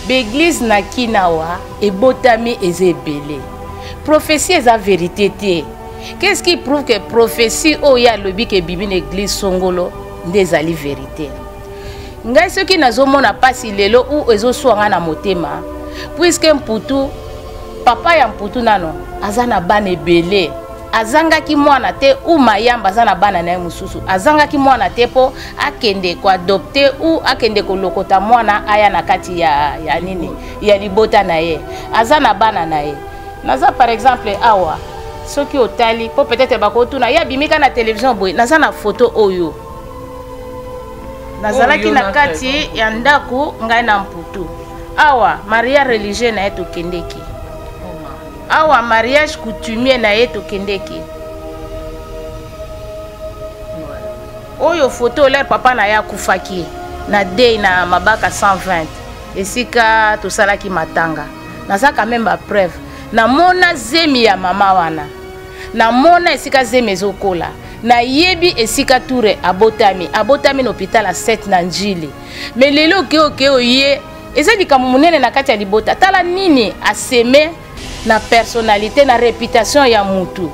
L'église na kinawa et botami ezebele. Prophétie est la vérité. Qu'est-ce qui prouve que prophétie oya lobi ke bibi l'église songolo des ali vérité. Ngai ce qui nazomona pasi lelo ou ezo swanga na motema puisque mputu papa ya mputu nano azana bana belé azanga ki mwana te ou mayamba azana bana na mususu azanga ki mwana te po akende ko adopter ou akende ko lokota mwana aya na kati ya nini ya libota na ye azana bana na ye naza par exemple awa soki otali po peut-être bakotuna ya bimika na télévision boy naza na photo oyo nazalaki na kati ya ndaku ngai na mputu awa mariage religieux na eto kendeki awa mariage coutumier na eto kendeki oyo photo l'air papa na ya kufaki na day na mabaka 120 esika to salaki matanga naza quand même ba preuve na mona zemi ya mama wana na mona esika zemi ezokola na yebi esika toure abotami na hôpital a 7 na njili mais lelo ke oye ezali kamunene na kati ya libota tala nini aseme na personnalité na réputation ya mutu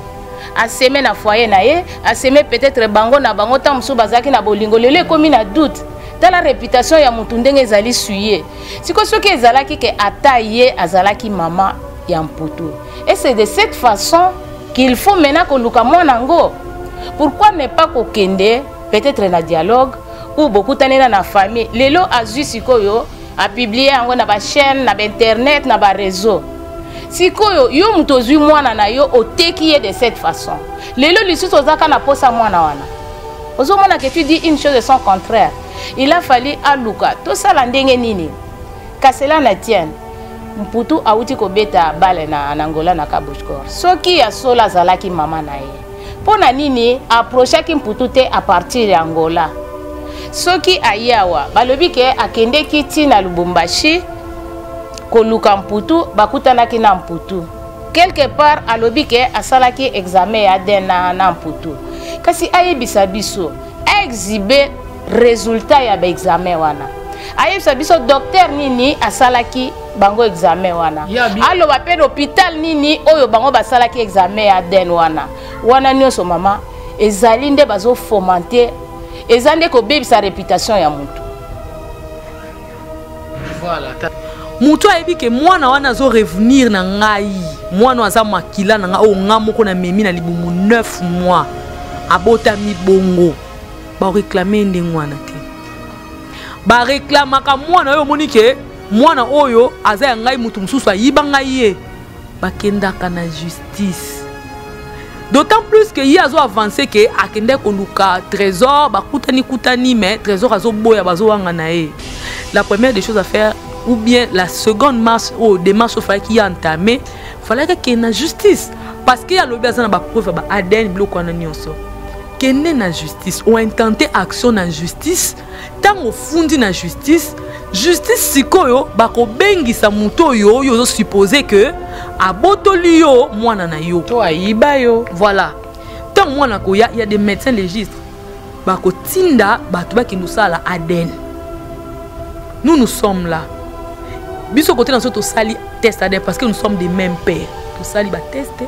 aseme na foyer na ye aseme peut-être bango na bango tamso bazaki na bolingo lelo komi na doute tala réputation ya mutu ndenge ezali suye siko soki ezalaki ke ataye azalaki mama ya mputu et c'est de cette façon qu'il faut maintenant que luka mwanango. Pourquoi ne pas kokende peut-être na dialogue ou beaucoup tanena na famille lelo azui sikoyo a publier yango na ba chaîne na ba internet na ba réseau sikoyo yo mutozui mwana na yo oteki de cette façon lelo lisusu ozaka na posa mwana wana ozomona que tu dis une chose de son contraire il a fallu aluka to sala ndenge nini kasela na tienne mputu auti ko beta bale na Angola na Kabushkor soki ya sola zalaki mama na ye pona nini approcher ki mputu te à partir ya Angola soki ayawa balobi ke akende kiti na Lubumbashi koluka mputu bakutanaki na mputu quelque part alobi ke asalaki examen ya den na mputu kasi ayebisa biso exhiber résultat ya ba examen wana ayebisa biso docteur nini asalaki bango examen wana alo bape hôpital nini oyo bango basalaki examen ya den wana nyonso mama ezali nde bazo fomenter ezande ko bebisa réputation ya mutu voilà mutu ayebi ke mwana wana zo revenir na ngai mwana aza makila na nga o ngamoko na memi na libumu 9 mois abota mi bongo ba réclamer ndenge wana te ba réclamaka mwana oyo monike mwana oyo aza ya ngai mutu mususu ayiba ngai ye bakendaka na justice d'autant plus que yazo avancé que akende koluka trésor bakutani mais trésor azo boya bazo wanga na ye la première des choses à faire ou bien la seconde marche ou démarche il fallait qu'il y a entamé fallait qu'il y ait une justice parce qu'il y a le besoin de preuve ba aden bloc on a nyonso qu'il y ait une justice ou intenté action na justice tant au fond na justice sikoyo bako bengisa muto yo yo supposé que abotoli yo mwana na yo to ayiba yo voilà tant mwana ko y a des médecins légistes bako tinda batu ba kinusala aden nous sommes là biso côté dans ce sali test aden parce que nous sommes des mêmes pères to sali ba tester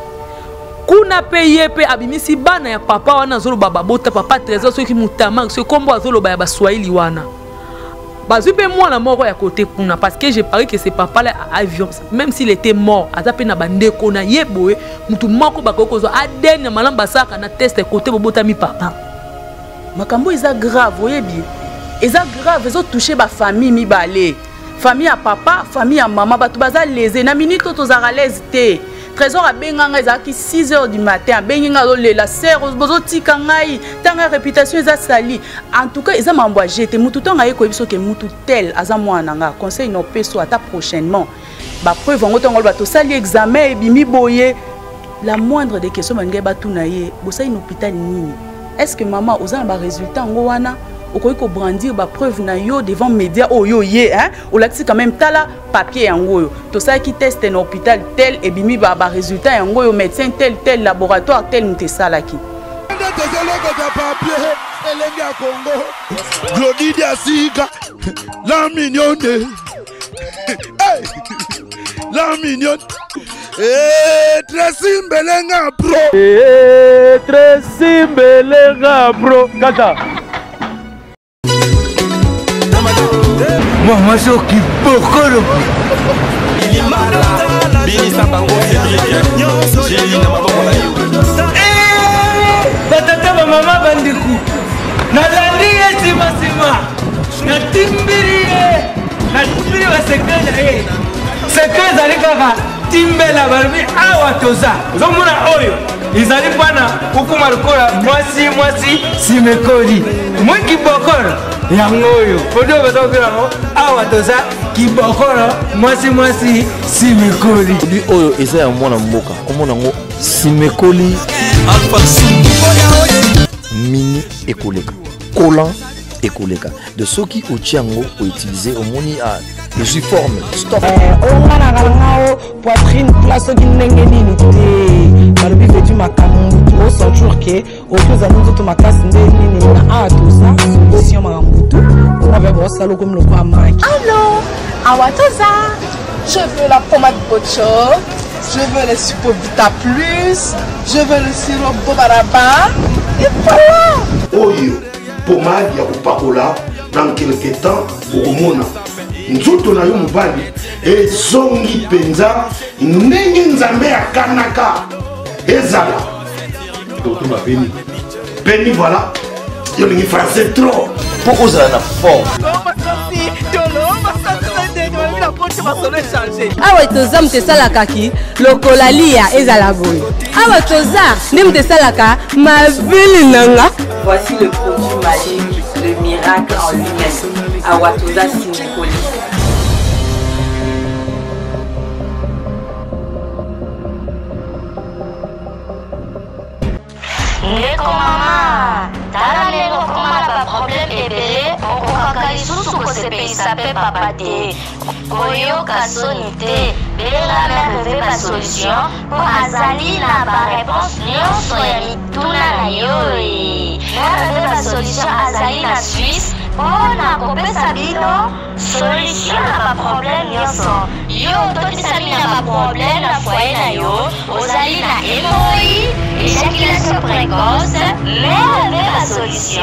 kuna paye pe abimisi bana ya papa wana zolo baba bota papa trésor ceux qui mutama ce combo azolo ba ya swahili wana bazupe mwana moko ya côté kuna parce que j'ai parlé que c'est papa là avion même s'il était mort azape na bandeko na yeboe mutu moko bakoko zo aden malamba saka na test côté bobota mi papa makambo eza grave oyebi eza grave ezo toucher ba famille mibale famille ya papa famille ya mama batu baza lésé na minute to za l'aise te trésor a benganga ezaki 6h du matin benginga lo lela sœur bozo tika ngai tanga réputation eza sali en tout cas eza mambo a jeter mutu tonga ye ko biso ke mutu tel aza mwana nga conseil no peso ata prochainement ba preuve ngo tonga ba to sali examen e bimi boye la moindre des questions mangé batuna ye bosa in hôpital nini est-ce que maman oza ba résultat ngo wana okoki ko brandir ba preuve na yo devant média oh yo ye hein o lakisi quand même tala papier yango yo to ça qui teste na hôpital tel et bimi ba résultat yango yo médecin tel laboratoire tel nte salaki papier elenga Congo Glody Diasika la mignonne Hey, la mignonne. Tracy Mbelenga bro. Tracy Mbelenga bro. Kata. Moi je qui beaucoup le il est malade. Bini Sabango c'est Jélie na maboko na yo. Batata ba mama bandiku. Na landi esima sima. Na timbiri wa sekreja sekreja likaka timbela barbi awa toza. Zomuna oyo. Izali pana ukuma rukola mwasi simekoli. Mwiki bokoro yangoyo. Podo batokera awa toza kibokoro mwasi simekoli. Lui oyo eza ya mwana mboka. Komona ngo simekoli mini ekoleka. Collant ekoleka. De ceux qui au tiango ont utilisé au moni à les formes. Stop. Ongana kalangao poitrine place qui n'engeni te. Balobi vetu makamu au sentir que autour amuzo to makasi ndeni na tout ça solution makambutu. On va voir ça comme le quoi maki. Allô, Awatoza. Je veux la pommade Bocho. Je veux le Suppovita Plus. Je veux le sirop Bobaraba. Et voilà. Oyo, pommade ya kupakola dans quelques temps au mona. Nzoto na yo mobali ezongi penza ndenge nzambe akanaka ezala toto ba beni beni voilà yo lingi français trop pour ozala na forme. Awa toza mtesalaka ki lokola lia ezala boye. Awa toza nde mtesalaka mabili nanga. Voici le produit magique, le miracle en lui-même. Awa toza simekoli. Ndeko mama, tala lelo komala ba problème ebele, okokaka lisusu kosepelisa pe papa te. Koyoka soni te, benga mère reve ba solution, po azali na ba réponse nyonso ya mituna na yo. Mère reve ba solution azali na Suisse, mpona kopesa bino solution na ba problème nyonso. Yo totisa bino na ba problème na foyer na yo, ozali na hémorroïde, éjaculation précoce, mais la solution,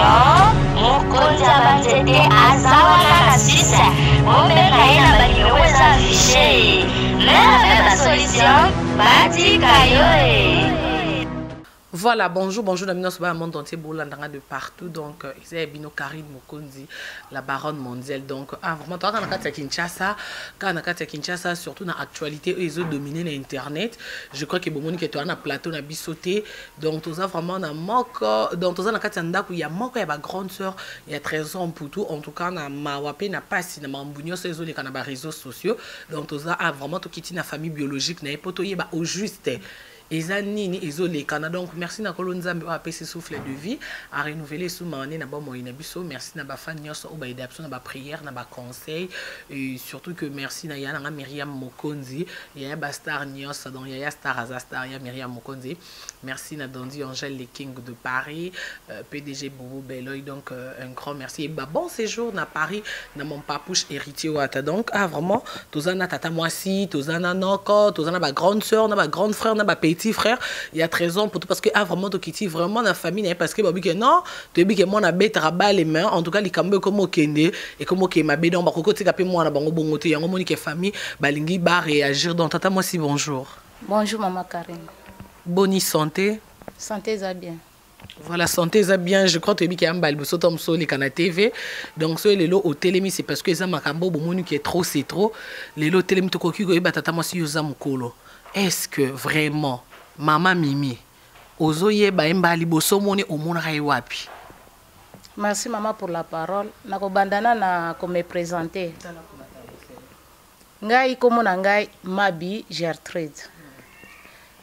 mon compte à banzete azawana la Suisse, mon bengaye na banyo eza affiché, mais la solution, bati kayo. Voilà, bonjour, Damino Soba, monde entier, Bolandanga de partout. Donc, c'est Bino Karine Mokonzi, la baronne mondiale. Donc, vraiment, quand on a Kinshasa, surtout dans l'actualité, ils ont dominé l'Internet. Je crois que Bomoni qui est un plateau, n'a bisauté. Donc, tout ça, vraiment, on a manque. Donc, tout ça, il y a manque, il y a ma grande soeur, il y a 13 ans pour tout. En tout cas, on a Mawapé, n'a pas si, on a Mambunyo, c'est les réseaux sociaux. Donc, tout ça, vraiment, tout qui est une famille biologique, n'a pas au juste. Ezanini isolé Canada. Donc merci na kolonza mbe pa pesi souffle de vie à renouveler sous mané na ba moyena biso. Merci na ba fan nyos o ba adaptation na ba prière na ba conseil et surtout que merci na yana nga Myriam Mokonzi ya ba star nyos donc ya star azastar ya Myriam Mokonzi. Merci na Dondi Angèle les King de Paris, PDG Bobo Beloy. Donc un grand merci et bah bon séjour na Paris na mon papouche héritier wata. Donc vraiment tozana tata moisi tozana noko tozana ba grande sœur na ba grande frère na ba petit frère, il y a 13 ans pour tout parce que vraiment tu vraiment la famille parce que babi que non tu dis que moi na bête rabat les mains en tout cas les cambo comme okende et comme ok ma bédon ba kokoti kapé moi na bango bongote yango moni que famille balingi ba réagir donc tata moi si bonjour. Bonjour maman Karine. Bonne santé. Santé ça bien. Voilà, santé ça bien, je crois que tu as un bal so tom so les canal TV. Donc so les lots au télémi c'est parce que ça makambo bomoni qui est trop c'est trop. Les lots télémi to koki ko ba tata moi si yoza mukolo. Est-ce que vraiment Maman Mimi, ozoye ba emba liboso moni omona wapi. Merci maman pour la parole. Nako bandana na ko me présenter. Ngai komo na ngai Mabi Gertrude.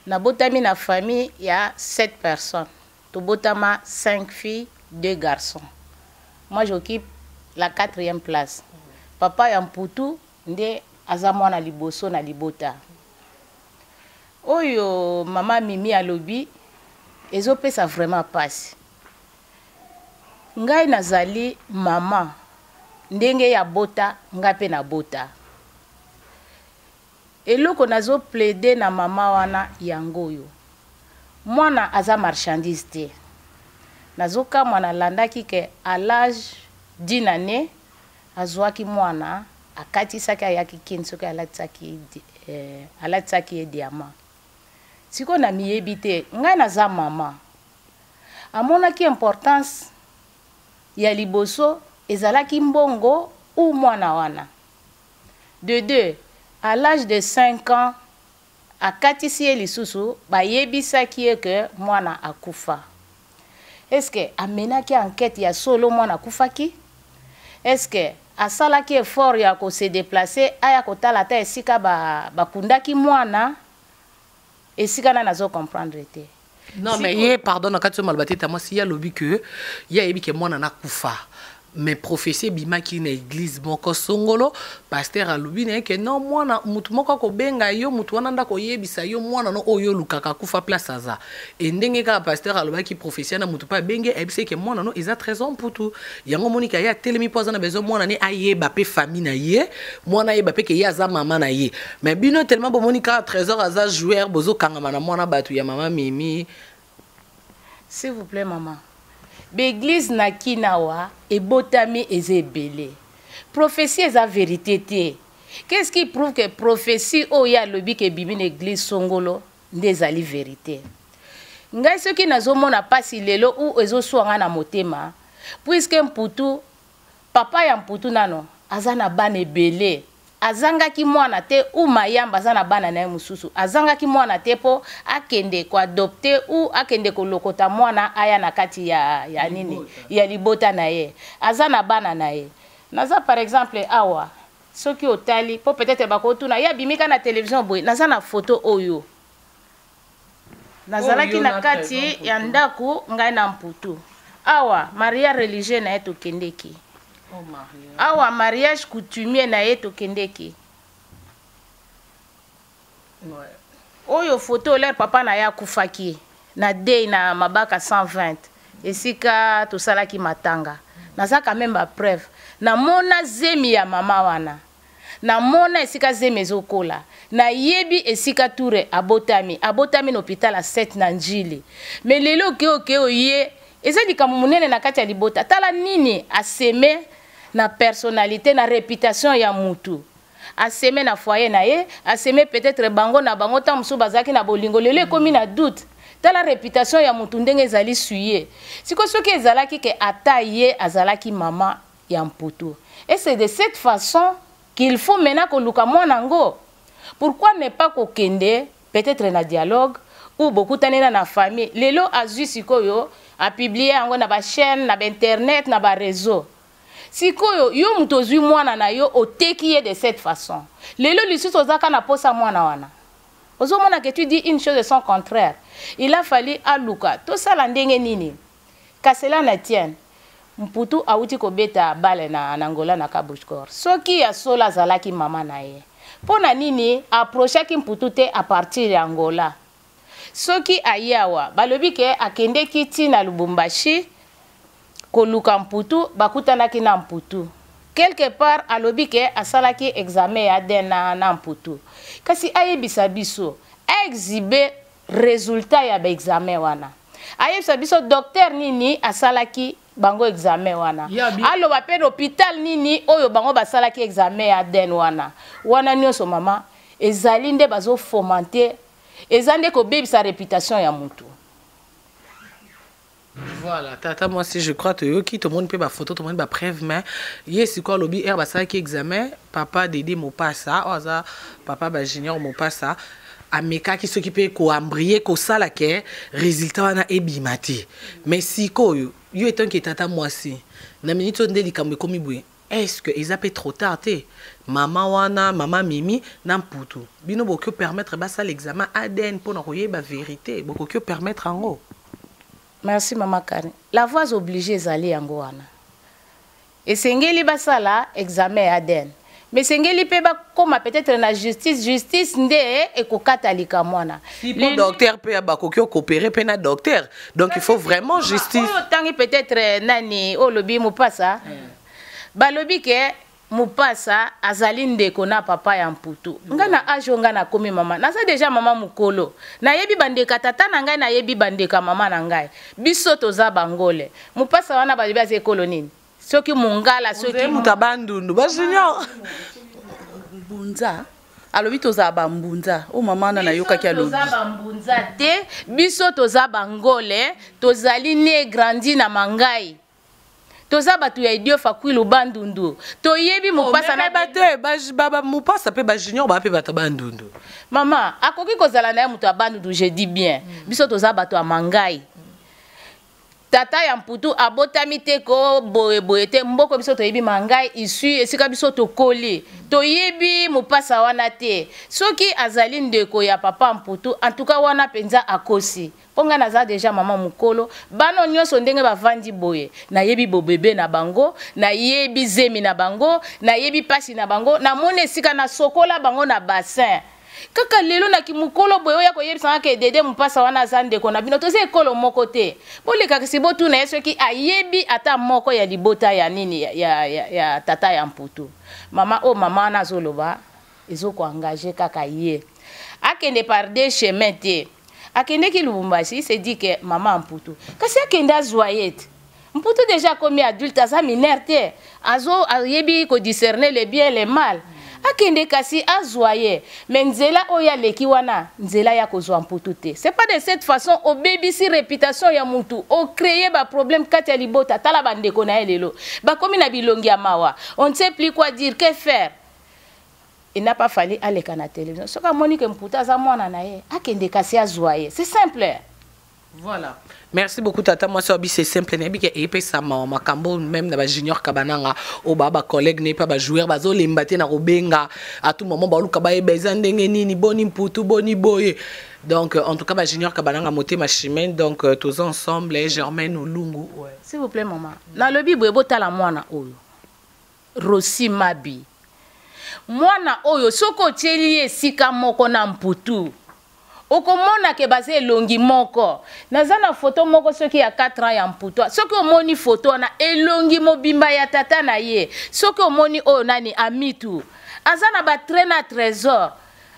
Na botami na famille il y a 7 personnes. To botama 5 filles, 2 garçons. Moi j'occupe la 4e place. Papa ya mputu nde azamwa na liboso na libota. Oyo mama Mimi alobi ezopesa vraiment passe. Ngai nazali mama ndenge ya bota ngape na bota. eloko nazo plaider na mama wana yango yo mwana aza marchandise te nazoka mwana landaki ke à l'âge d'une année azwaki mwana akatisaki ayaki kini soki alatisaki ye diamant siko na miyebi te ngai naza mama amonaki importance ya liboso ezalaki mbongo ou mwana wana de deux à l'âge de 5 ans akatisi ye lisusu bayebisaki ye ke mwana akufa. Est-ce que amenaki enquête ya solo mwana akufaki? Est-ce que asalaki effort ya ko se déplacer aya kotala ta esika bakundaki mwana esika na nazo comprendre te? Non mais ye pardon na kati malbati ta moi si ya lobi que ya yebi ke mwana na kufa. Mais prophétie bimaki na église moko songolo pasteur alobi na ke non mwana mutu moko ko benga yo mutu wana ndako yebisa yo mwana no oyo lukaka kufa place aza et ndenge ka pasteur alobaki prophétie na mutu pa benge ebise ke mwana no eza trésor putu yango monika ya telemi poza na bezo mwana ne ayeba pe famille na ye mwana yeba pe ke ya za mama na ye mais bino tellement bo monika trésor aza joueur bozo kangama na mwana batu ya mama Mimi. S'il vous plaît maman. L'église na kinawa et botami ezebele. Prophétie est la vérité. Qu'est-ce qui prouve que prophétie oya lobi ke bibi l'église songolo ndezali vérité? Ngai soki nazomona pasi lelo ou ezo swanga na motema puisque mputu papa ya mputu nano azana bana ebele azangaki mwana te ou mayamba azana bana na mususu azangaki mwana te po akende ko adopter ou akende ko lokota mwana aya na kati ya nini ya libota na ye azana bana na ye naza par exemple awa soki otali po peut-être bakotuna ya bimika na télévision boy naza na photo oyo nazalaki na kati ya ndaku ngai na mputu awa maria religieux na eto kendeki. Oh, awa mariage coutumier na yeto kendeki. Ouais. Oyo photo leur papa na ya kufaki na day na mabaka 120 esika to salaki matanga naza quand même ba preuve na mona zemi ya mama wana na mona esika zemi ezokola na yebi esika toure abotami na hôpital à 7 na njili mais lelo ke oye ezali kama munene na kati ya libota tala nini aseme na personnalité na réputation ya mutu aseme na foyer na ye aseme peut-être bango na bango ta musu bazaki na bolingo lelo ekomi na doute tala réputation ya mutu ndenge ezali suye siko soki ezalaki ke ata ye azalaki mama ya mputu et c'est de cette façon qu'il faut maintenant koluka mwana ngo. Pourquoi ne pas kokende peut-être na dialogue ou beaucoup tanena na famille lelo azui sikoyo a publier yango na ba chaîne na ba internet na ba réseau sikoyo yo mutozui mwana na yo oteki ye de cette façon lelo lisusu ozaka na posa mwana wana ozomona que tu dis une chose de son contraire il a fallu aluka to sala ndenge nini kasela na tienne mputu auti kobeta bale na Angola na Kabushkor soki ya sola zalaki mama na ye pona nini approcher ki mputu te a partir ya Angola soki ayawa balobi ke akende kiti na Lubumbashi koluka mputu bakutanaki na mputu quelque part alobi ke asalaki examen ya den na mputu kasi ayebisa biso exhibe résultat ya ba examen wana ayebisa biso docteur nini asalaki bango examen wana alo ba pe hôpital nini oyo bango basalaki examen ya den wana nyonso mama ezali nde bazo fomenter ezande ko bebisa réputation ya mutu. Voilà, tata moi si je crois que qui tout le monde peut ba photo tout le monde ba preuve mais yes quoi lobby er ba ça qui examen papa Dédé mo passa oza papa ba junior mo passa ameka qui s'occupe ko embrier ko sala ke résultat wana ebimati mais si ko yo étant que tata moi si na minute ndeli kambe komi bwe est-ce que ils appellent trop tard te maman wana maman Mimi na mputu bino boko permettre ba ça l'examen ADN pour na koyeba vérité boko permettre en haut. Merci maman Karen. La voix obligée d'aller en Goana. Et sengeli basala examen ADN. Mais sengeli peba comme peut-être na justice nde e ko katalika mwana. Si le docteur peut ba ko coopérer pe na docteur. Donc il faut vraiment justice. Tangi peut-être nani o lobi mo passa. Ba lobi ke mupasa azali ndeko na papa ya mputu nga na ajo nga na komi mama naza deja mama mukolo na yebi bandeka tata na ngai na yebi bandeka mama na ngai biso toza bangole mupasa wana balibi aza ekolo nini soki mungala soki mutabandundu ba junior mbunza alobi toza bambunza o mama na yokaki alobi toza bambunza te biso toza bangole tozali ne grandi na mangai toza batu ya idio fakwilu bandundu toyebi mupasa na bate baba mupasa pe ba junior ba pe bata bandundu mama akoki kozala na mutu bandundu je dis bien biso toza batu ya mangai tata ya mputu abotami te ko boye te mboko biso toyebi mangai isu esika biso tokoli toyebi mupasa wana te soki azali ndeko ya papa mputu en tout cas wana penza akosi ponga naza deja mama mukolo bano nyonso ndenge bavandi boye nayebi bobebe na bango nayebi zemi na bango nayebi pasi na bango namoni esika na sokola bango na bassin kaka lelo na kimukolo boyo ya koyebisa ke dede mupasa wana zande ko na bino toze ekolo moko te boleka kisi botu na yeso ki ayebi ata moko ya libota ya nini ya tata ya mputu mama mama na zoloba ezoko engager kaka ye akende par des chemins te akende ki Lubumbashi se dit que maman mputu kasi akende azoyete mputu déjà comme adulte aza mineur te azo ayebi ko discerner le bien et le mal akende kasi azoye mais nzela oya leki wana nzela ya kozwa mputu te c'est pas de cette façon au baby si réputation ya mutu au créer ba problème kati ya libota tala bandeko na elelo ba komi na bilongi ya mawa on ne sait plus quoi dire que faire. Il n'a pas fallu aller à la télévision. Ce que Monique Mputa za mwana na ye akende kasi azoye c'est simple. Voilà. Merci beaucoup tata moi c'est simple nebi ke epe sa makambo même na ba junior kabananga o baba collègue ne pas ba joueur bazo lembate na robenga à tout moment ba luka ba ebeza ndenge nini boni mputu boni boye. Donc en tout cas ba junior kabananga moté ma chimène donc tous ensemble Germaine Olungu. Ouais. S'il vous plaît maman. Na lobi boyebo tala mwana oyo. Rossi Mabi. Mwana oyo soko tieli esika moko na mputu. Okomona ke base elongi moko. Nazana photo moko soki ya 4 ans ya mputu. Soki omoni photo na elongi mobimba ya tata na ye. Soki omoni oyo nani amitu. Azana ba traîna trésor.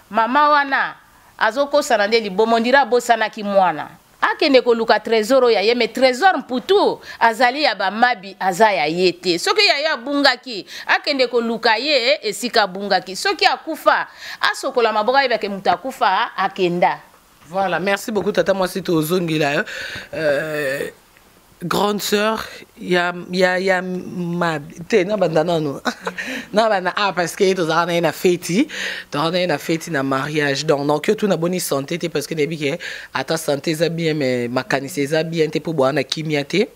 Mama wana azoko sanande libomondira bosana ki mwana. Akende ko luka trésor ya ye mais trésor mputu azali ya ba mabi azaya yete soki ya bungaki akende ko luka ye esika bungaki soki akufa asokola maboka yeba ke mutakufa akenda. Voilà, merci beaucoup tata moi c'est ozongi là grande sœur ya ma te na bandana no na bana parce que to za na fête na mariage donc que tout na bonne santé te parce que nebi ke ata santé za bien mais makanisi za bien te pour boana kimia te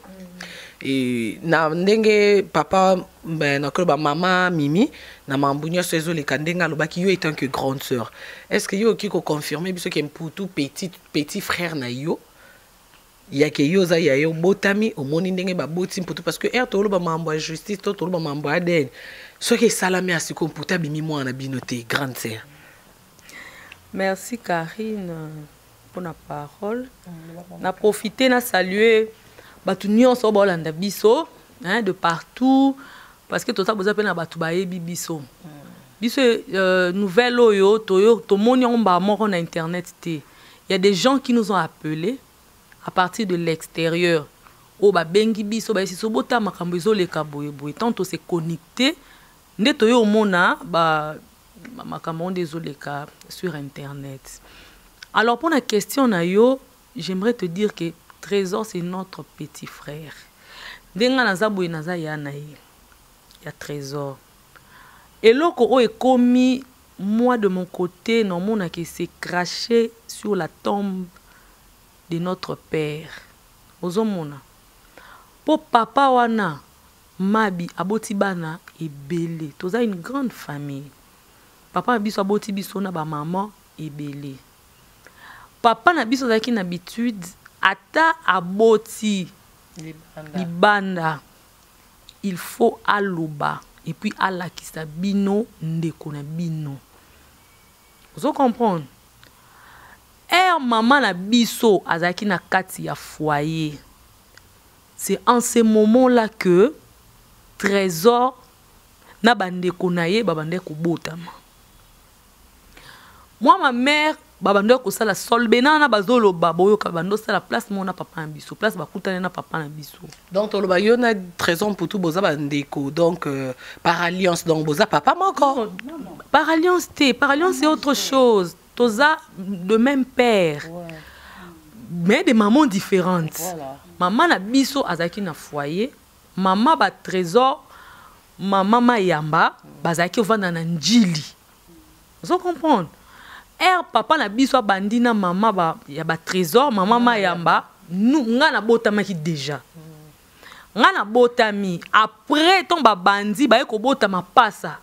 et na ndenge papa ben na ko ba mama mimi na mambunya sezo le kandenga lo ba ki yo étant que grande sœur est-ce que yo ki ko confirmer biso ke mputu petit frère na yo ya ke yoza ya yo botami omoni ndenge ba boti mputu parce que to lo ba mambo ya justice to lo ba mambo ya den so ke salami asiko mputa bimi mwana binoté grande sœur. Merci Karine pour la parole. Na profiter na saluer batu nyonso bolanda biso hein de partout parce que tout ça besoin na batu bayebi biso. Biso nouvelle oyo to moni on ba moko na internet té. Il y a des gens qui nous ont appelés à partir de l'extérieur. Oh ba bengi biso ba siso bota makambo ezoleka boye boye tant to se connecter ndeto yo mona ba makambo ezoleka sur internet. Alors pour la question na yo, j'aimerais te dire que Trésor c'est notre petit frère. Ndenga naza boye naza ya na ye. Ya Trésor. Et loko o ekomi moi de mon côté non mona que c'est craché sur la tombe de notre père. Ozomona. Po papa wana mabi aboti bana ebele. Toza une grande famille. Papa biso aboti biso na ba maman ebele. Papa na biso zaki na habitude ata aboti libanda. Il faut aloba et puis alakisa bino ndeko na bino. Vous comprenez? Maman na biso azaki na kati ya foyer. C'est en ce moment-là que Trésor na bandeko na ye babande kobotama. Moi ma mère babande ko sala solbena na bazolo baboyo ka bando sala place mona papa na biso place bakutana na papa na biso. Donc to lo yo na trésor pour tout boza bandeko donc par alliance donc boza papa moko. Par alliance c'est autre chose. Toza de même père. Ouais. Mais des mamans différentes. Voilà. Maman na biso azaki na foyer, maman ba trésor, maman mayamba bazaki ovanda na njili. Vous comprenez? Papa na biso bandi na maman ba ya ba trésor, maman mayamba, nous nga na botamaki déjà. Nga na botami après ton ba bandi ba ko botama pasa.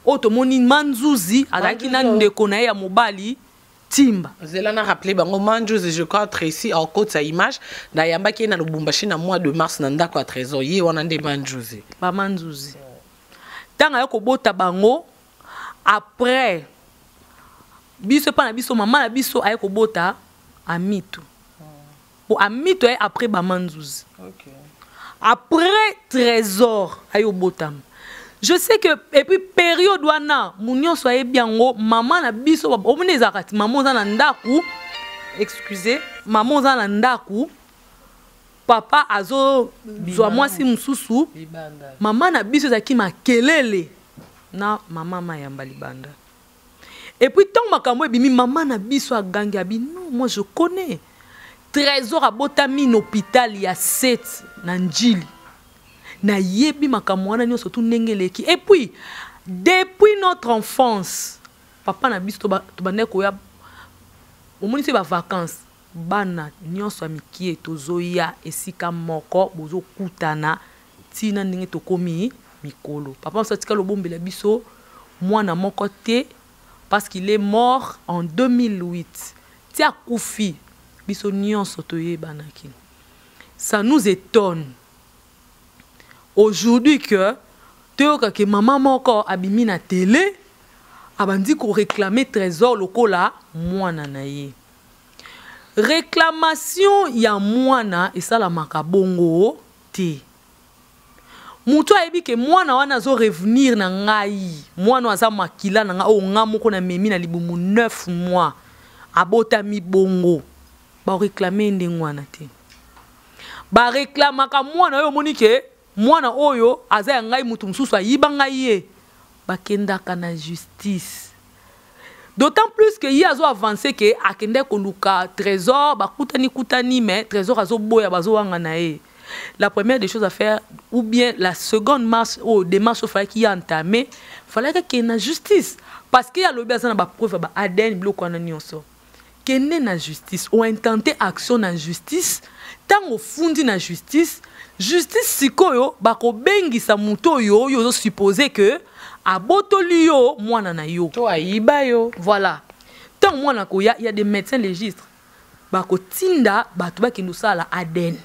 Oto moni manzuzi azaki na ndeko na ya mobali. Timba. Zela na rappelé bango manjuzi je crois Tracy en côte sa image na yamba ki na Lubumbashi na mois de mars na ndako a trésor ye wana nde manjuzi. Ba manzuzi. Tanga yako bota bango après biso pa na biso maman na biso ayeko bota amitu. Pour amitu après ba manzuzi. OK. Après trésor ayo botam. Je sais que et puis période wana munyo soye biango maman na biso omone zakati maman za na ndaku excusez maman za na ndaku papa azo zwa mwasi mususu maman na biso zaki makelele na maman mayamba libanda. Et puis tant makambo ebimi maman na biso agangi abi non moi je connais trésor a botami na hôpital ya 7 na njili. Na yebi makamwana nyo surtout nengeleki. Et puis depuis notre enfance papa na biso to bande ko ya omoni se ba vacances bana nyonso amiki tozoya esika moko bozo kutana tina ndenge to komi mikolo papa msatika lobombela biso mwana moko te parce qu'il est mort en 2008 ti akufi biso nyonso toyebana ki. Ça nous étonne aujourd'hui que que maman moko abimi na télé abandi ko réclamer trésor lokola mwana na ye. Réclamation ya mwana esala makabongo te. Mutu ayebi ke mwana wana zo revenir na ngai mwana aza makila na nga o nga moko na memi na libumu 9 mois abota mi bongo ba réclamer ndengwana te. Ba réclamaka mwana yo monike mwana oyo aza ngai mutu mususu ayiba ngai ye bakendaka na justice. D'autant plus que yi azo avancer que akende koluka trésor bakutani mais trésor azo boya bazo wanga na ye. La première des choses à faire ou bien la seconde marche ou démarche fallait qu'il y a entamé fallait qu'il y ait na justice parce qu'il y a le besoin na ba preuve ba ADN bloqué na nyonso. Kende na justice ou intenté action na justice tant au fundi na justice sikoyo bako bengisa muto yo yo supposé que abotoli yo mwana na yo to ayiba yo voilà tant mwana ko ya des médecins légistes bako tinda batu bakindu sala ADN.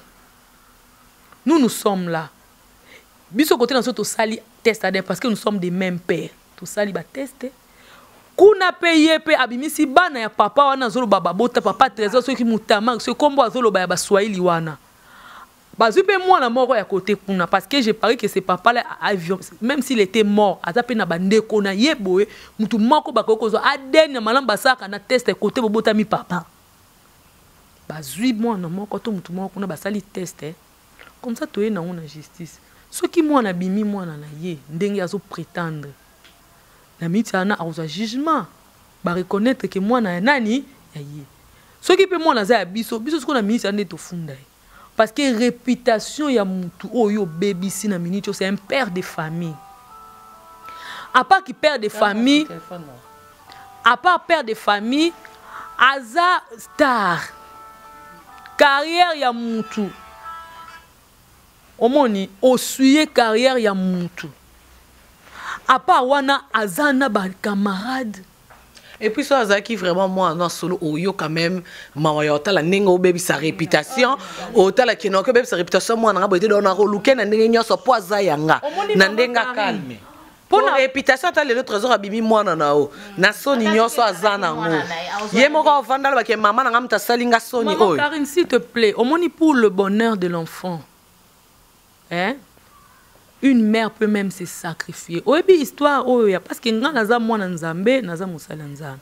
Nous sommes là biso côté dans ce sali test ADN parce que nous sommes des mêmes pères to sali ba tester kuna paye pe abimisi bana ya papa wana zolo baba bota papa trésor ceux qui mutama ce combo azolo ba swahili wana bazupe mwana moko ya côté kuna parce que j'ai parié que c'est papa là avion même s'il était mort azape na bandeko na yeboe mutu moko bakoko zo ADN na malamba saka na test côté bobota mi papa bazui mwana moko to mutu moko kuna basali test comme ça toye na on justice ceux qui mwana bimi mwana na ye ndenge azo prétendre na mitana azo jugement ba reconnaître que mwana ya nani ya ye ceux qui peut mwana za biso ce qu'on a mis ça neto funda parce que réputation ya mutu oyo baby si na minute c'est un père de famille à part qui père de famille à part père de famille aza star carrière ya mutu omoni osuye carrière ya mutu à part wana azana ba camarade. Et puis ça Zaki vraiment moi non solo oyo quand même mamayota la nengo baby sa réputation otala kinoko baby sa réputation moi na boité don na roluke na ndenge nyoso poza yanga na ndenga calme pour la réputation ta le trésor abimi moi na o na soni nyoso azana ngo ye moko vandala ba ke maman na ngamta salinga soni oyo. Karine s'il te plaît omoni pour le bonheur de l'enfant hein une mère peut même se sacrifier. Oyebi histoire oyo parce que nga naza mwana nzambe naza musala nzambe.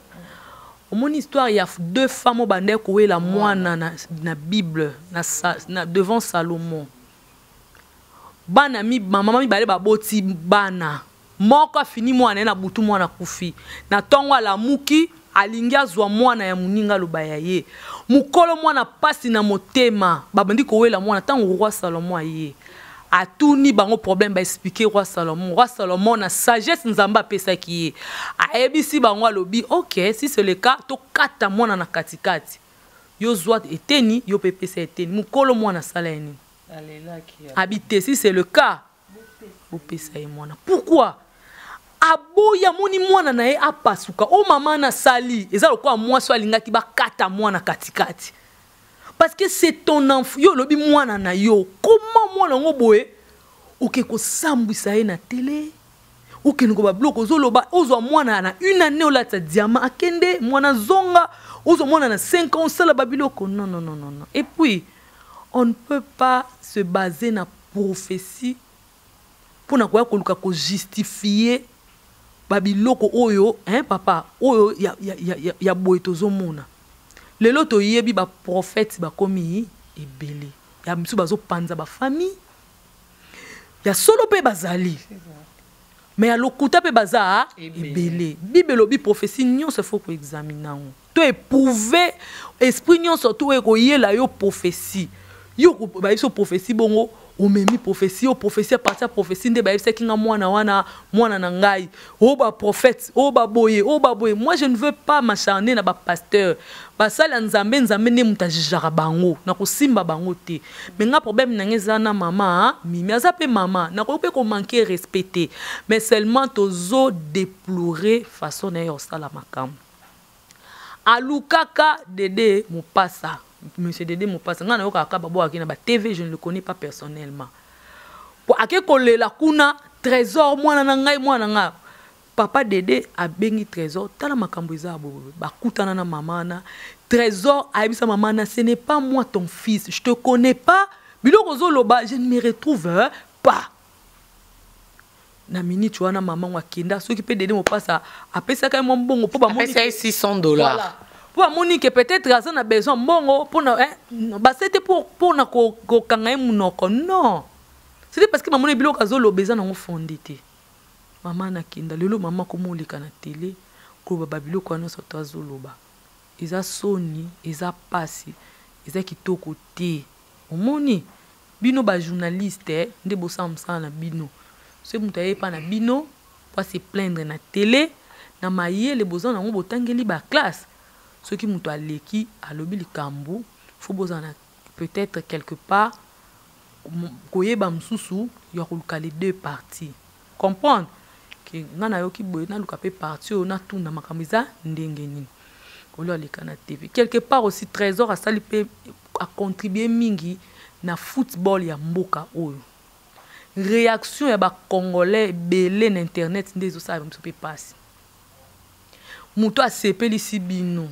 Mon histoire il y a 2 femmes au bande ko la mwana na Bible na devant Salomon. Bana mi maman mi bale baboti bana. Moko fini mwana na butu mwana kufi. Na tongo la muki alingia zwa mwana ya muninga lobaya ye. Mukolo mwana pasi na motema babandi ko la mwana tango roi Salomon aye. A tout ni bango problème ba expliquer roi Salomon na sagesse nzamba pesa ki a ebisi bango alobi OK si c'est le cas to kata mwana na katikati yo zwa eteni yo pepesa eteni mukolo mwana sala eni habité si c'est le cas bo pesa e mwana pourquoi aboya moni mwana na ye apasuka o mama na sali eza lokwa mwasi alingaki ba kata mwana katikati. Parce que c'est ton enfant. Yo lobi mwana na yo. Comment mwana ngo boye? Oke ko sambwisa ye na télé. Oke ngo ba bloko zoloba ozo mwana na une année o lata diamant akende mwana zonga ozo mwana na 5 ans sala babiloko non. Et puis on ne peut pas se baser na prophétie pour na ko luka ko justifier babiloko oyo hein papa oyo ya boye tozo mona. Les loto yebi ba prophète ba komi ebele ya misu bazo panza ba famille ya solo pe bazali mais ya lokuta pe baza ebele Bible obi prophétie nyon se faut ko examiner to éprouver esprit nyon surtout e ko yela yo prophétie yo ba iso prophétie bongo o memi prophétie o prophétie à partir prophétie nde ba yebisa kinga mwana na ngai o ba prophète o ba boye moi je ne veux pas m'acharner na ba pasteur ba sala nzambe ne mutajijara bango na ko simba bango te mais nga problème na ngeza na mama mimi azape mama na ko pe ko manquer respecter mais seulement tozo déplorer façon na yo sala makam alukaka Dede Mopasa. Monsieur Dede Mopasa, nga na yo kaka babo akina ba TV, je ne le connais pas personnellement. Po ake kolela kuna trésor mwana na ngai mwana nga. Papa Dede a bengi trésor tala makambo eza bobo bakutana na mama na trésor aibisa mama na ce n'est pas moi ton fils, je te connais pas. Biloko zoloba je ne me retrouve pas. Na minute wana mama wa kinda soki pe Dede Mopasa apesa ka mbongo po ba moni $600. Voilà. Pour Monique peut-être à a besoin bongo pour bah c'était pour na ko kanga munoko non c'était parce que maman ebilo kazolo besoin na fondité maman na kinda lelo maman komo lika na télé ko babilo ko na soto azoloba eza soni eza pasi eza kitoko te omoni bino ba journaliste nde bosamsa na bino c'est mutaye pa na bino pour se plaindre na télé na mayele besoin na ngo botangeli ba classe. Ceux qui m'ont aleki à l'obili kambu, faut besoin peut-être quelque part, koyeba msusu, y a les 2 parties. Comprendre que nana yoki boye na lukape partie on a tout na makamiza ndengeni. Olo aleka na TV. Quelque part aussi trésor a salipe a contribuer mingi na football ya mboka oyo. Réaction ya ba congolais belé na internet ndezo sa mpe passe. Muto a sepeli si bino.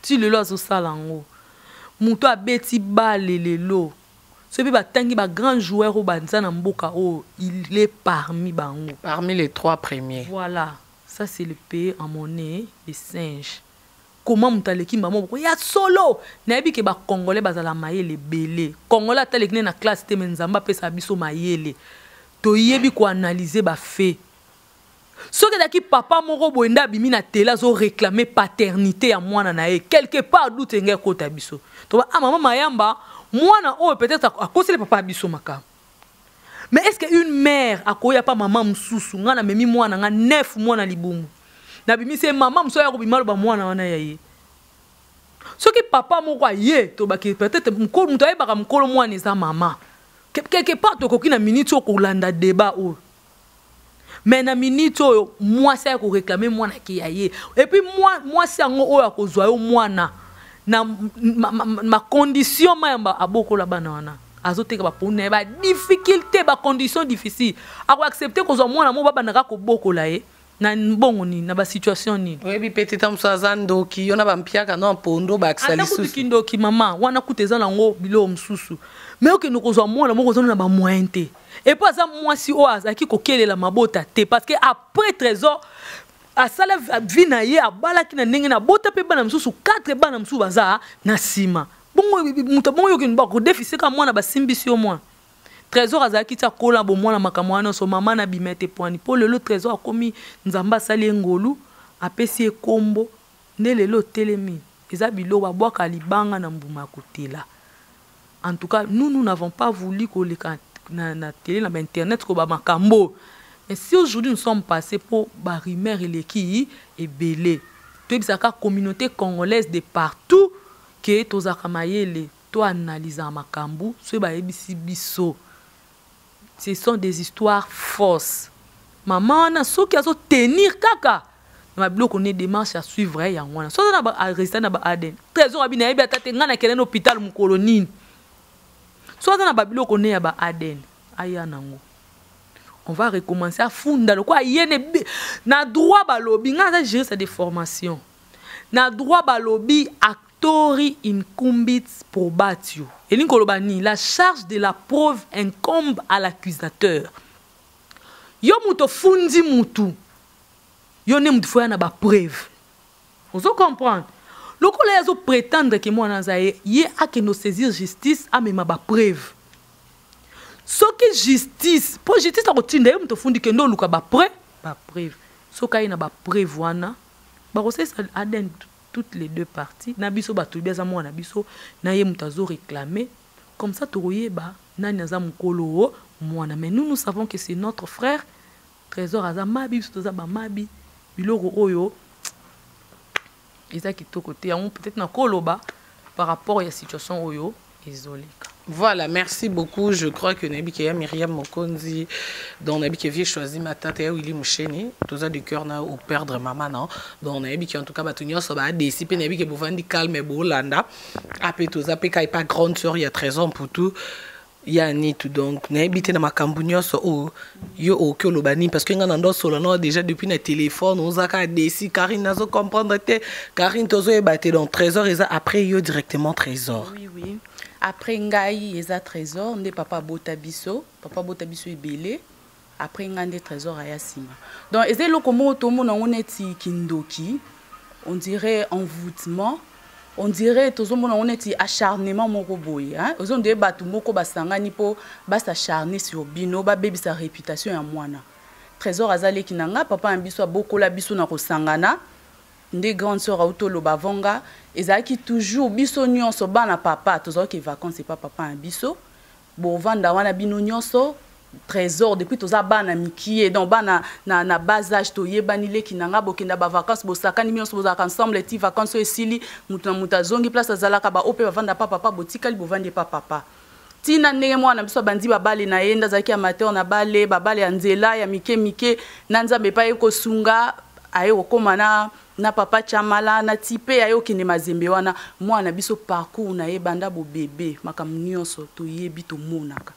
Si le lo zo salango muto abeti bale lelo ce bi batangi ba grand joueur au banza na mboka o il est parmi bango parmi les 3 premiers. Voilà, ça c'est le pays en monnaie les singes. Comment mutaleki maman ya solo na bi ke ba congolais bazala mayele belé congolais taleki na classe te menzamba pesa biso mayele to yebi ko analyser ba fait. Ce que papa moko boenda bimi na télé zo réclamer paternité à mwana na e quelque part d'où tenga kota biso to ba maman mayamba mwana o peut-être à cause le papa biso maka. Mais est-ce que une mère akoya pas maman msusu nga na memi mwana nga 9 mwana libumu na bimi c'est maman mso ya ko bimalo ba mwana wana ya ye ce que papa moko aye to ba peut-être mkolo mto ayeba ka mkolo mwana eza maman quelque part to kokina minute ko landa débat o. Mais na minute moi ça ko réclamer moi na ki yaye et puis moi ça ngo o ya ko zwa yo mwana na ma condition ma aboko la bana wana azoteka ba pone ba difficulté ba condition difficile ako accepter ko zwa mwana mo baba na ko boko la ye na mbongo ni na ba situation ni oui bi petite msazando ki yona ba mpiaka na pondo ba aksali susu ana kindoki mama wana kuteza na ngo bilo msusu mais ok no ko zwa mwana mo ko zona na ba mointe et pas ça moi si o azaki kokelela mabota te parce que après trésor a sala vina ye abala ki na ndenge na bota pe bana msusu 4 bana msusu baza na sima bongo muta bongo yoki mbako déficit ka mwana basimbisi au moins trésor azaki tia kola bo mwana makamwana so mama na bimete poani po lelo trésor akomi nzamba sali ngolu apesi ekombo ne lelo telemi eza bilo babwaka libanga na mbuma kotela. En tout cas, nous n'avons pas voulu que les na télé, na internet, ko ba makambo. Et si aujourd'hui nous sommes passés pour Barimer et l'équipe et Belé, toute la communauté congolaise de partout, que tous les to analyser makambo, ce sont des histoires fausses. Maman, na so qui a tenir kaka. Ma bloc on est démarche à suivre ya ngwana. So na ba rester na ba Aden. Trésor abina yebi atate ngana kelen hôpital mu colonie. Soit dans la Babylone qu'on est à Aden, on va recommencer à fonder le quoi yene na droit balobi nga gérer sa déformation. Na droit balobi actori incumbit probatio. Et l'inkolobani la charge de la preuve incombe à l'accusateur. Yo muto fundi mutu. Yo ne mutu foya na ba preuve. Vous comprenez? Le collège prétendre que moi nazaye yé a que nous saisir justice a même ba preuve. Ce que justice, pour justice a retinde me to fundi que no luka ba preuve. So ka ina ba preuve wana ba ko ça Aden toutes les deux parties na biso ba to biasa moi na biso na ye mutazo réclamer comme ça to yeba nani aza mukolo mwana mais nous savons que c'est notre frère trésor aza mabi to za ba mabi biloko oyo. Ils ont quitté côté, peut-être na koloba par rapport à la situation oyo isolée. Voilà, merci beaucoup. Je crois que Nabi Keya Myriam Mokonzi, dont Nabi Kevier choisi ma tante et Willy Moucheni, tout ça du cœur na ou perdre maman non. Donc Nabi qui en tout cas batunyo ça va déciper Nabi qui bouvandi calme et bolanda. Après tout ça, pékai pas grande sœur il y a 13 ans pour tout. Yani tout donc n'habite dans ma cambugno so yo o kolobani parce que ngana solo no déjà depuis le téléphone on zaka desi Karine nazo comprendre te Karine tozo e batté dans trésor et après yo directement trésor. Oui après ngai eza trésor ndé papa botabiso ebele après ngande trésor aya sima donc ezé lokomo to mona oneti kindoki on dirait envoûtement. On dirait que on est acharnement moko boy hein ozon de batu moko basangani po s'acharner sur bino ba baby sa réputation ya mwana trésor azali kinanga papa ambiso bokola biso na kosangana nde grande sœur auto lo bavonga ezaki toujours biso nyonso bana papa tozo ke vacances c'est pas papa ambiso bo vanda wana bino nyonso trésor depuis toza bana mikie donc bana na bas âge to yebani leki nanga bokenda ba vacances bo sakani mionso bozaka ensemble ti vacances esili mutu na muta zongi place azalaka ba ope bavanda papa botikali bovandi papa tina ndenge mwana biso bandi babale na yenda zaki amateur na babale ya nzela ya mike na nzambe pa ekosunga aye okomana na papa chamala na tipe aye okende mazembe wana mwana biso parcours na yebanda bo bébé makamnyoso to yebi to monaka.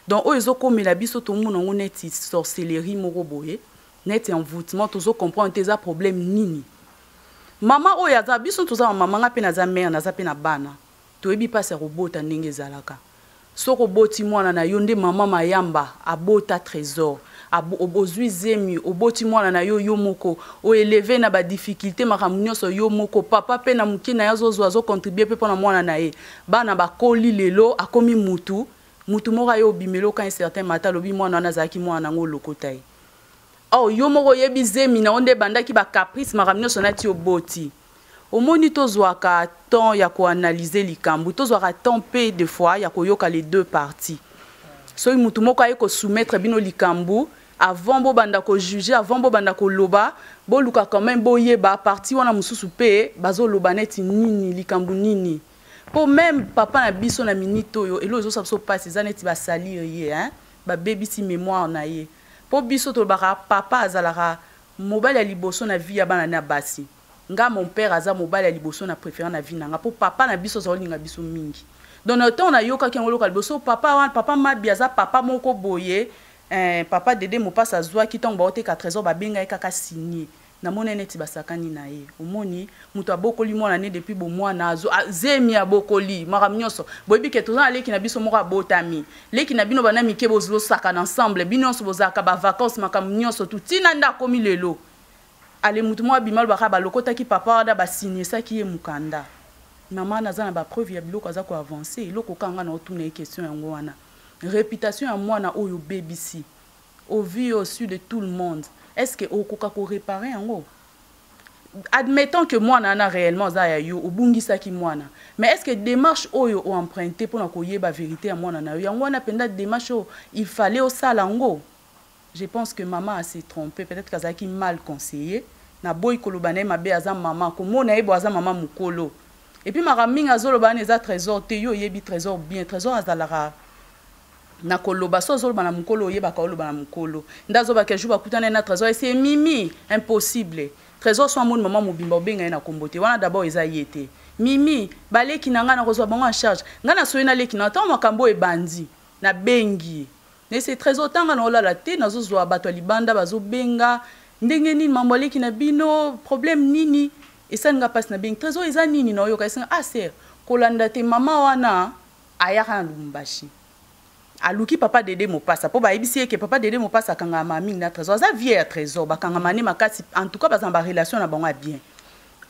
Donc, ils comme la biso tout le monde on est sorcellerie moko boye, net envoûtement, tous comprendre tes problème nini. Maman oyaza biso tous maman ngape na za mère na za pe na bana. To ebi pas robot ndenge zalaka. So roboti mwana na yonde maman mayamba abota trésor. Obozui zemi oboti mwana na yo moko o élever na ba difficulté makamunyo so yo moko papa pe na mukina yazo zo contribuer pe pona mwana na ye. Bana ba koli lelo akomi mutu. Mutu moko yo bimelo quand un certain matin lobi mwana nazaki mwana ngo lokotai. Oh yo moko yebi zemi na onde banda ki ba caprice makamnyo sonati oboti. Omoni tozwaka temps ya ko analyser likambu tozwaka temps pe de fois ya ko yoka les deux parties. So mutu moko ayeko soumettre bino likambu avant bo banda ko juger avant bo banda ko loba bo luka quand même bo yeba partie wana mususu pe bazo loba neti nini likambu nini. Pour même papa na biso na minito yo elo zo sapso passe zaneti ba sali ye hein ba baby si mémoire na ye pour biso to baka papa azalara mobile ya liboso na vie ya bana na basi nga mon père aza mobile ya liboso na préférant na vie nga pour papa na biso zo linga biso mingi donc na temps na yoka ki ngolo ka liboso papa ma biaza papa moko boye papa dede mo passe azwa ki tong ba ote 4 ans ba benga kaka signé namoni neti basakani na ye omoni muto abokoli mwana ne depuis bo mwana azo zemi abokoli maram nyonso boyebi ke toza leki na biso moko abotami leki na bino bana mike bozlo saka ensemble bino nyonso bozaka ba vacances makam nyonso tutina nda komi lelo ale mutu mo abimal baka balokota ki papa wada basigner ça qui est mukanda maman naza na ba preuve ya biloko aza ko avancer eloko kanga na otuna question yango wana réputation ya mwana oyo BBC au vu au su de tout le monde. Est-ce que au koka ko réparer en admettons que moi nana réellement za ya yo obungisa ki mwana mais est-ce que démarche oyo o emprunté pour na koyeba vérité ya mwana na yo yango na penda démarche il fallait au salango. Je pense que maman s'est trompée, peut-être qu'azaki mal conseillé na boy kolobane mabe aza maman ko mona ebo aza maman mukolo et puis maraminga zolobane za trésor te yo yebi trésor bien trésor azalara na koloba so zolo bana mukolo yeba ka oloba na mukolo ndazo ba keju ba kutana na trésor et c'est mimi impossible trésor so mon maman mobimba obenga na kombote wana d'abord eza yete mimi baleki na nga na kozwa bango en charge nga na soyena leki na ta makambo e bandi na bengi ne c'est trésor tanga na olala te nazo zwa bato libanda bazo benga ndenge nini mambo leki na bino problème nini et ça nga passe na bengi trésor eza nini na yo ka senga ah c'est kolanda te mama wana ayaka na Lubumbashi aluki papa Dédé Mopassa po ba ebisi ke papa Dédé Mopassa kanga mami na trésor za vie ya trésor ba kanga mani makasi en tout cas ba zamba relation na bango bien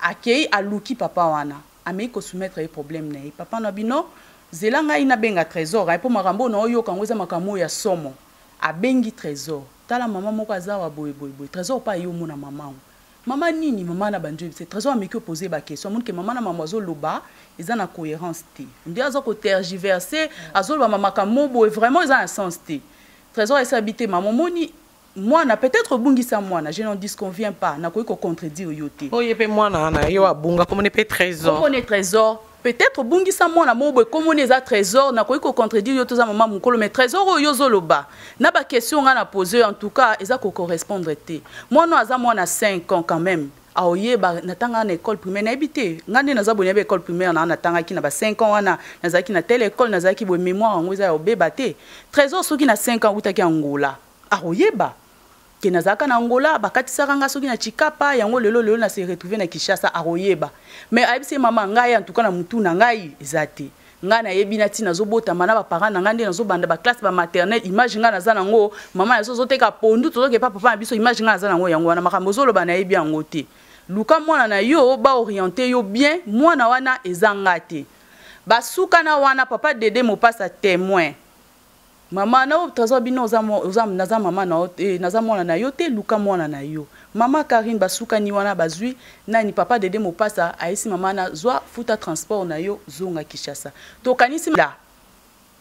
akei aluki papa wana amei ko soumettre problème na papa na bino zelanga ina benga trésor po makambo na oyo kango za makambo ya somo abengi trésor tala mama moko azawa boy trésor pa yo mona mama nini mama na banjo c'est trésor ameki poser ba question mon ke mama na mama zo loba eza na cohérence te ndi azo ko tergiverser azo loba mama kamobo vraiment eza un sens te trésor esa habité maman moni mwana peut-être bungisa mwana je n'en disconviens pas na ko contredire yote oyepe mwana na yo abunga comme ne peut trésor comme ne trésor peut-être bungisa mwana mobo comme on eza trésor na ko contredire yote za maman mukolo mais trésor yo zoloba na ba question nga na poser en tout cas eza ko correspondre te mwana aza mwana 5 ans quand même aoye ba natanga na école primaire na habité ngande na za bonya ba école primaire na natanga ki na ba 5 ans wana nazaki na telle école nazaki bo mémoire ngo eza obeba te trésor soki na 5 ans utaki Angola aoye ba ke nazaka na Angola bakatisaka nga soki na Chikapa yango lelo na se retrouver na Kinshasa aroyeba mais ayebisi mama ngai en tout cas na mutu na ngai ezate nga na yebi na tina zobota mana ba parents na ngande na zobanda ba classe ba maternelle image nga na za nango mama ya zoteka pondu tozoke papa na biso image nga na za nango yango wana makambo zoloba na yebi yango te luka mwana na yo ba orienter yo bien mwana wana ezanga te basuka na wana papa Dédé Mopassa témoin mama na trésor bino naza mama na naza mwana na yo te luka mwana na yo mama Karine basuka ni wana bazui nani papa Dédé Mopassa aisi mama na zwa futa transport na yo zonga Kinshasa to kanisi la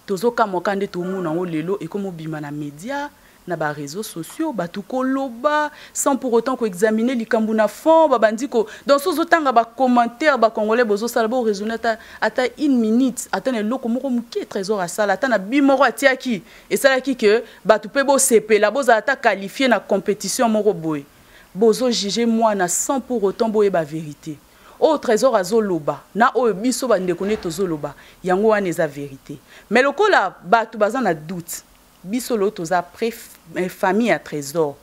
tozoka mokande to muna ngo lelo e komo bima na média na ba réseaux sociaux batu koloba sans pour autant ko examiner likambu na fond babandiko dans sozo tanga ba commentaire ba congolais bozo sala bo raisonner ata 1 minute ata ne loko moko mukie trésor asala ata na bimoro atiaki et sala ki que batu pe bo CP la boza ata qualifié na compétition moko boy bozo juger moi na sans pour autant boye ba vérité au trésor azoloba na o biso ba ndekone tozoloba yango wana eza vérité mais lokola batu baza na doute biso lo toza famille à trésor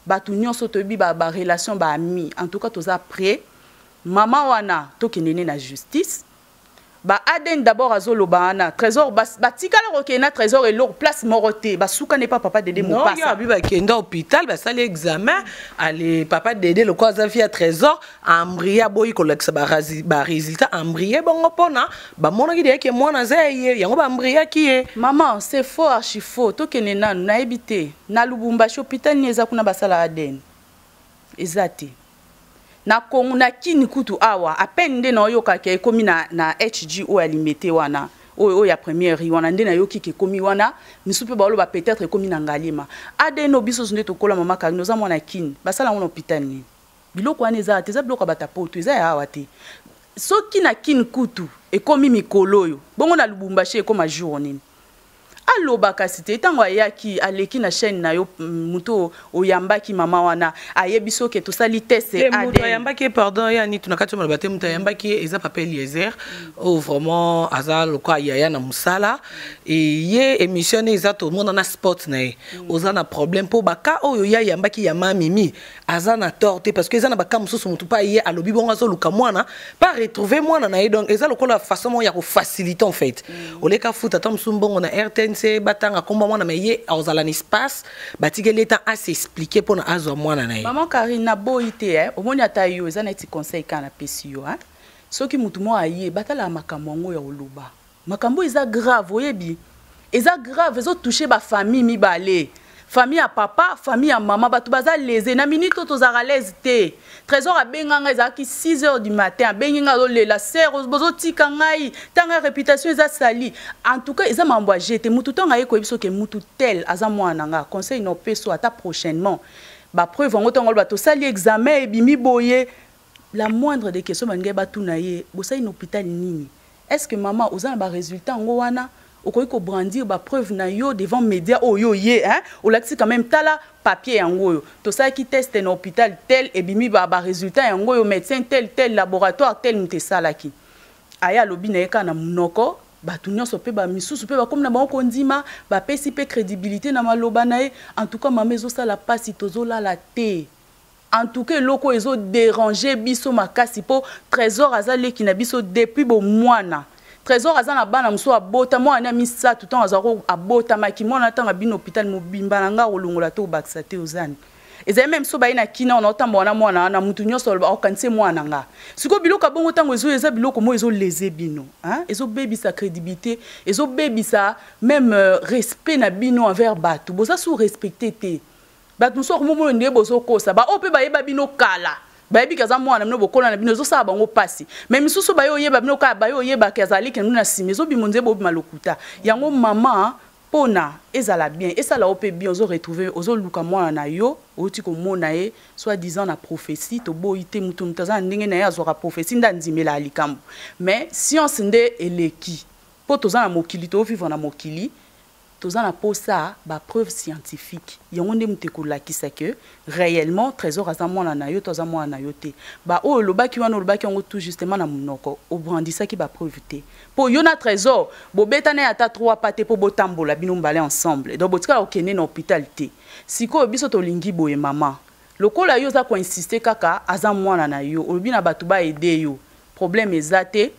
batu nyonso tobi ba relation ba ami en tout cas toza prêt mama wana tokendene na justice ba aden d'abord azoloba na trésor batikala kokena trésor et leur place moroté basuka n'est pas papa Dédé Mopassa non abi ba kenda hôpital ba sali examen allez papa Dédé le quoi za fia trésor ambria boy koleksa ba résultat ambria bongo pona ba mona ki de ke mona zaye yango ba ambria ki maman c'est faux archi faux tokena na ebité na Lubumbashi hôpital ni eza kuna basala aden ezati na kongu na kini kutu awa apende na oyoka ke komi na HG o alimete wana o ya première wana ndena yoki ke komi wana misupe ba oloba peut-être komi na ngalima adeno biso zonde to kola mama Karine za mwana kini basala ngona hôpital ni biloko wana eza te za biloko batapoto eza ya awa te soki na kini kutu e komi mikolo yo bongo na Lubumbashi e koma journée aloba kasi te ntango ayaki aleki na chaîne na yo mutu oyambaki mama wana ayebi soki tosali test mutu ayambaki pardon yani tunakati maloba te mutu ayambaki eza papa Eliezer o vraiment aza lokwa yaya na musala ye émission eza to mona na sport na ye oza na problème po baka oyo ya yambaki ya mimi aza na tort te parce que eza na baka mususu mutu pa ye alobi bongo azo luka mwana pas retrouver mwana na ye donc eza lokola façon ya ko faciliter en fait oleka futa tam sumbongo na RTNC batanga komba mwana mais ye ozala na espace batikeli eta à s'expliquer pour na azo mwana na ye maman Karine na boité omoni ata yo eza na ti conseil kana pesi yo soki mutu mo aye batala makambo ngo ya oluba makambo eza grave oyebi eza grave ezo toucher ba famille mibale famille à papa famille à maman batu baza lésé na minute tozara lésé te trésor a benganga ezaki 6h du matin benginga la sœur bozo tika ngai tanga réputation eza sali en tout cas eza mambo jeté mutu tonga yeko biso ke mutu tel aza mwana nga conseil no peso ata prochainement ba preuve ngo tonga ba to sali examen et bimi boye la moindre des questions bange batuna ye bosai na hôpital nini est-ce que maman oza na ba résultat ngo wana okoki brandir ba preuve na yo devant média oyo ye hein olakisi quand même tala papier yango yo to ça qui teste na hôpital tel et bimi ba résultat yango yo médecin tel laboratoire tel mte salaki aya lobi na yeka na munoko batu nyonso pe ba misusu pe ba comme na bango ndima ba pesi pe crédibilité na maloba na ye en tout cas mama ezo sala pasi tozola la te en tout cas loko ezo déranger biso makasi po trésor azale ki na biso depuis bo mwana trésor azana bana muso abota mo ana misa tout temps azako abota maki mona tanga bino hôpital mobimba nanga olongola to bakisa te ozani eza même so baina kina on otamba na mwana na mutu nyonso ba okanse mwana nga siko biloko bongo tango ezo eza biloko mo ezo leze bino hein ezo baby sa crédibilité ezo baby sa même respect na bino envers batu boza sous respecter te batu so ko mo ndie bozo kosa ba o pe ba yeba bino kala bayebi kaza mwana mino bokola na bino zo sala bango pasi mais misusu bayo yeba bino ka bayo yeba kazali ke nuna sime zo bimonze bo malokuta yango mama pona ezala bien esala ope bien ozo retrouver ozo luka mwana na yo oti ko mona ye soit disant na prophétie to boité mutu mutaza ndenge na ya zora prophétie ndandimela alikambo mais science nde eleki po toza na mokili to vivre na mokili toza na posa ba preuve scientifique yango nde muteko lakisa que réellement trésor aza mwana na yo toza mwana na yo te ba o lobaki wana lobaki yango tout justement na munoko obrandisaki ba preuve te po yo na trésor bobetane ata 3 pate po botambola bino mbale ensemble donc botika okene na hôpital te siko biso to lingi boye mama lokola yo za ko insister kaka aza mwana na yo olobi na batu ba aider yo problème ezate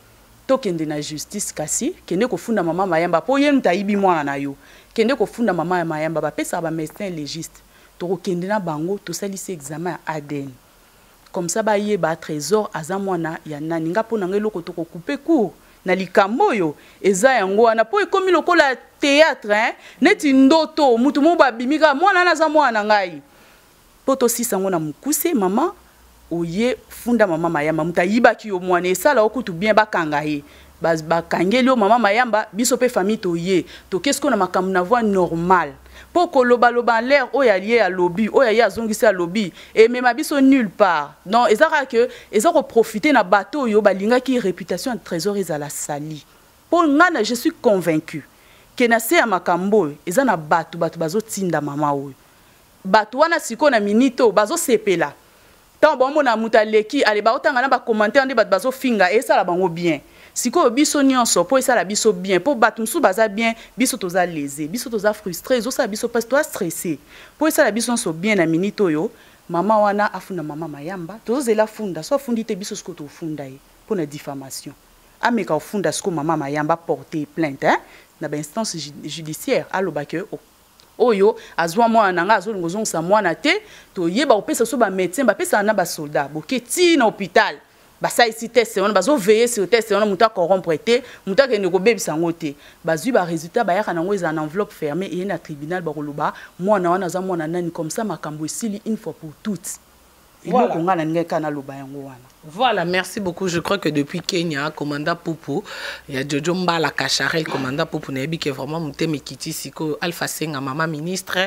tokende na justice kasi kende kofunda mama mayamba po ye mtayibi mwana na yo kende kofunda mama mayamba ba pesa ba médecin légiste to kende na bango to salisi examen ADN comme ça ba ye ba trésor aza mwana ya nani nga pona ngeloko to couper court na likambo yo eza yango wana po ekomi lokola théâtre hein neti ndoto mutu mo ba bimika mwana na za mwana ngai po to sisango na mukuse mama oye funda mama mayamba mutayiba ki yo mwana esala okutu bien bakanga ye bakangeli yo mama mayamba biso pe famille to ye to qu'est-ce qu'on a makambu na voix normale poko loba loba l'air oya lié à lobby oya ya zongisi à lobby et même biso nulle part non ezaka que ezako profiter na bateau yo balinga ki réputation de trésor ezala sali pour ngana je suis convaincu que na se ya makambo ezana batu bazo tinda mama oyo batu wana siko na minito bazo sepela tant bon mona mutaleki ale ba otanga na ba commentaire ndi bazo finga et ça la bango bien siko biso nyonso po ça la biso bien po batu msu baza bien biso toza lésé biso toza frustré zo ça biso parce toi stressé po ça la biso so bien na minito yo mama wana afunda mama mayamba tozo la funda so fundi te biso sko to funda ye pour na diffamation ameka ofunda sko mama mayamba porter plainte hein na ba instance judiciaire aloba que oyo azwa mwana nanga azolingo zonsa mwana te to yeba opesa so ba médecin ba pesa na ba soldat boketi na hôpital basa ici test on bazo veiller sur test on muta corrompre te muta ke ne ko bebisa ngote bazui ba résultat ba yaka nango eza en enveloppe fermée et na tribunal ba koloba mwana wana za mwana nani comme ça makambo esili une fois pour toutes eloko nga na ninga kana loba yango wana. Voilà, merci beaucoup. Je crois que depuis Kenya, commandant Poupou, il y a Jojo Mbala Kacharel, commandant Poupou, qui est vraiment monté Mekiti, Siko, Alpha Senga, maman ministre,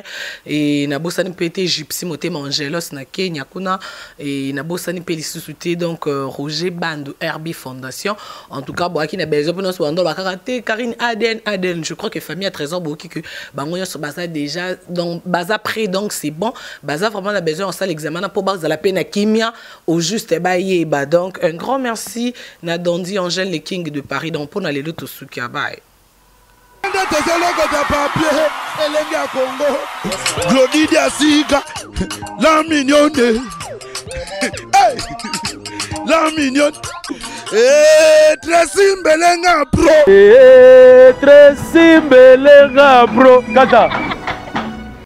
et Nabosani Pété, Gypsy, Moté Mangelos, na Kenya, Kuna, et Nabosani Pété, Souté, donc Roger Bandou, Herbie Fondation. En tout cas, Boaki n'a besoin de nous dans la Karine Aden. Je crois que famille a trésor, Boaki, que Bangoya sur Baza déjà, donc Baza prêt, donc c'est bon. Baza vraiment a besoin en salle l'examen pour Baza la peine à Kimia, au juste baillé. Donc, un grand merci à Dondi Angèle, le King de Paris. Donc, pour aller le Tosukia. Bye. La mignonne. La mignonne. Très simbelenga bro. Très simbelenga bro. Kata.